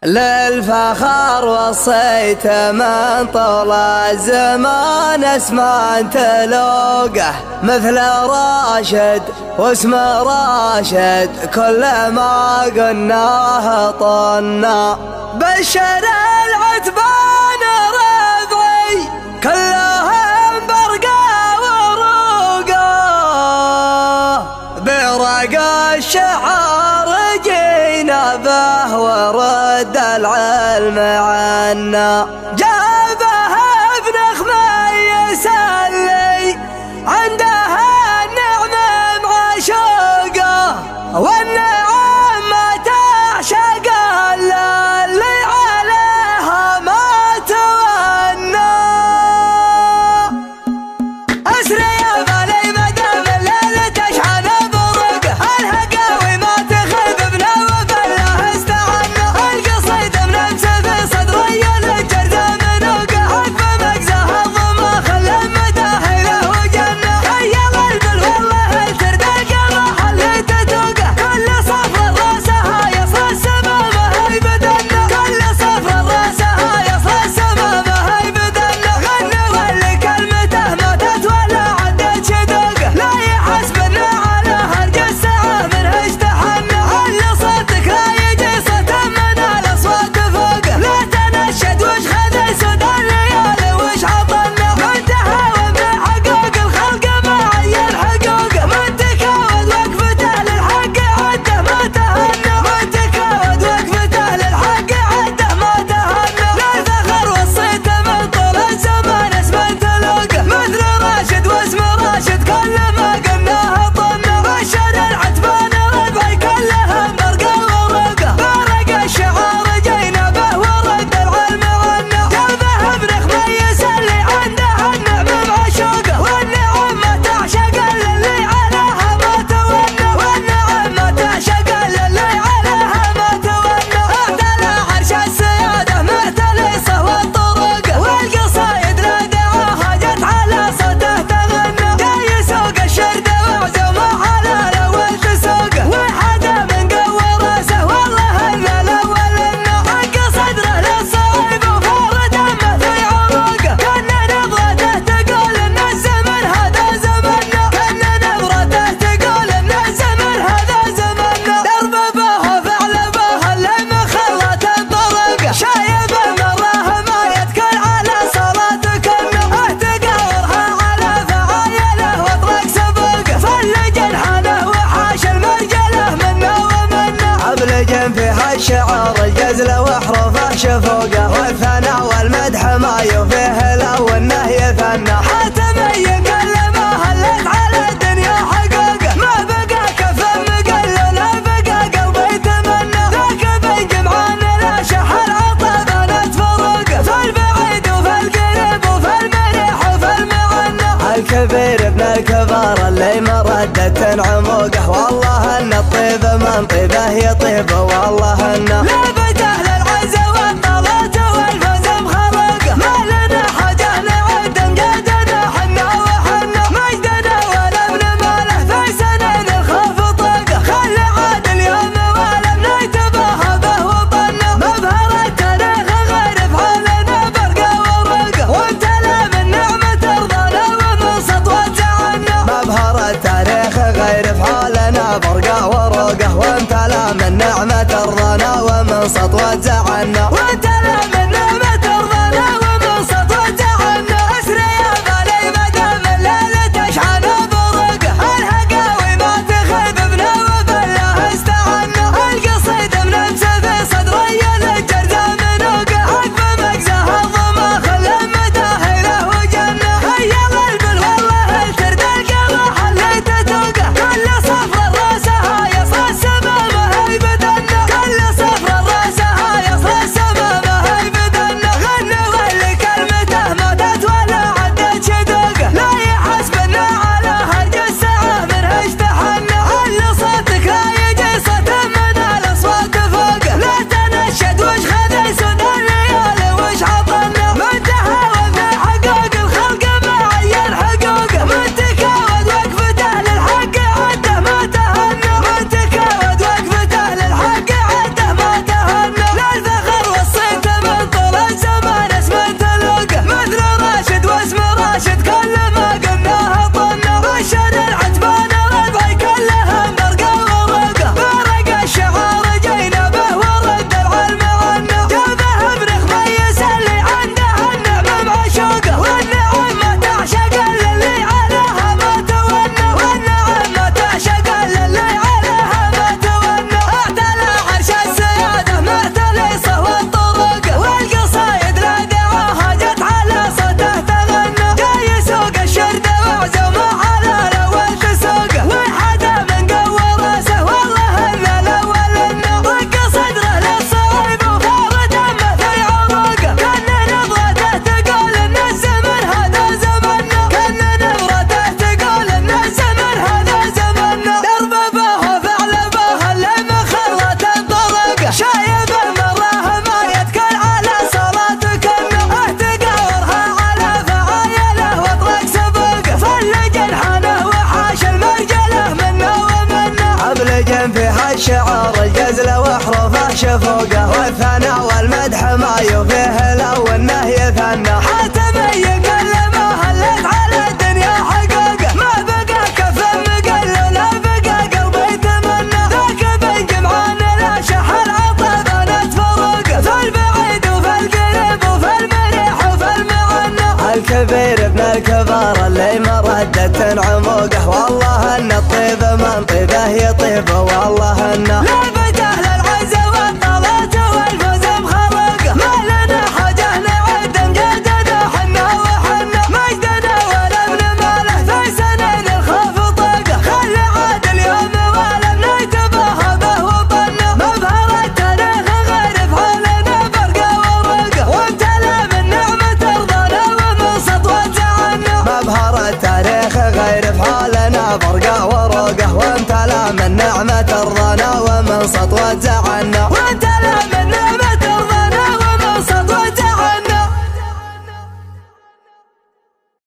للفخر وصيت من طول الزمان اسمان تلوقه مثل راشد واسم راشد كل ما قلناه طنا. بشر العتبان ربعي كلهم برقى وروقه برقى الشعار جينا به ورد العلم عنا. جابه ابن خميس اللي عنده النعم معشوقه والنعم ما تعشق الا اللي عليها ما تونى. اسري يا بالي مدام الليل تشحن برقه الهقاوي ما تخيب بنوب الله استعنا. القصيد منمس في صدري الجرد منوقه عقب مقزه الظما خلى مداهله وجنه. خيل البل والله الترد القراح اللي تتوقه كل صفر راسها يصل السما ما هي بدنا. كل صفر راسها يصل السما ما هي بدنا. غنى واللي كلمته ما تتولى عدت شدوقه لا يحسبنا على هرج الساعه منه اجتحنا. اللي صوتك لا يجي صوت من الاصوات فوقه لا تنشد وش خذ سود الليالي وش عطنا. من تهاون بحقوق الخلق ما عين حقوقه من تكاود وقفته للحق عده ما تهنى. من تكاود وقفته للحق عده ما تهنى. للفخر وصيت من طول الزمان اسم تلوقه مثل راشد واسم راشد كل ما قلناه طنا. بشر العتبان ربعي كلهم برقى وروقه برق الشعار جينا به ورد العلم عنا. جابه ابن خميس اللي عنده النعم معشوقه والنعم ما تعشق الا اللي عليها ما تونى. والنعم ما تعشق الا اللي عليها ما تونى. اعتلى عرش السياده معتلي صهو الطرقه والقصايد لا دعاها جت على صوته تغنى. جاي يسوق الشرد وعزم حلاله والتسوقه وحدا من قوى راسه والله ان الاول انه حق صدره للصعيب وفار دمه في عروقه. كان نبرته تقول ان الزمن هذا زمننا. كان نبرته تقول ان الزمن هذا زمننا. درب به فعل به اللي ما خلت الطرقه شايبه مراه ما يتكل على صلاه كنه. اهتقاورها على فعايله واطرق سبوقه فلج حاله وحاش المرجله منه ومنه. ابلج فيها الشعار الجزل وحروفه شفوقه والثناء والمدح ما يفيه لو انه يثنى. حاتمي كل ما هلت على الدنيا حقوقه ما بقى كف مقل لا بقى قلبي يتمنى. ذاك بن جمعان لا شحر عطى بنت فروقه في البعيد وفي القريب وفي المريح وفي المعنى. الكبير ابن الكبار اللي ما ردت عموقه والله ان الطيب من طيبه يطيب والله انه لابته للعز والطلات والفوز بخلقه. ما لنا حاجه نعد مجدنا حنا وحنا مجدنا ولا ابن ماله في سنين الخوف طاقه. خلي عاد اليوم ولم نتباهى به وطنا. مبهر التاريخ غير بحالنا برقى وروقه وامتلا من نعمه ترضانا ومن سطوه زعلنا. مبهر التاريخ غير بحالنا برقى وروقه وامتلا من نعمه ترضانا ومن سطوه زعلنا. وامتلا من نعمه ترضانا ومن سطوه زعلنا. اسري يا بالي مدام الليل تشحن برقه الهقاوي ما تخيب بنوب الله استعنا. القصيد منمس في صدري الجرد منوقه عقب مقزه الظما خلى مداهله وجنه. خيل البل والله الترد القراح اللي تتوقه كل صفر راسها يصل السما ما هي بدنا. كل صفر راسها يصل السما عموقه، والثناء والمدح ما يفيه لو انه يثنى. حاتمي يقل ما هلت على الدنيا حقوقه، ما بقى كف مقل ولا بقى قلبي يتمنى. ذاك بن جمعان لا شحن عطب نتفرقه، في البعيد وفي القريب وفي المريح وفي المعنى. الكبير ابن الكبار اللي مردة عموقه، والله ان الطيب من طيبه يطيب، والله انه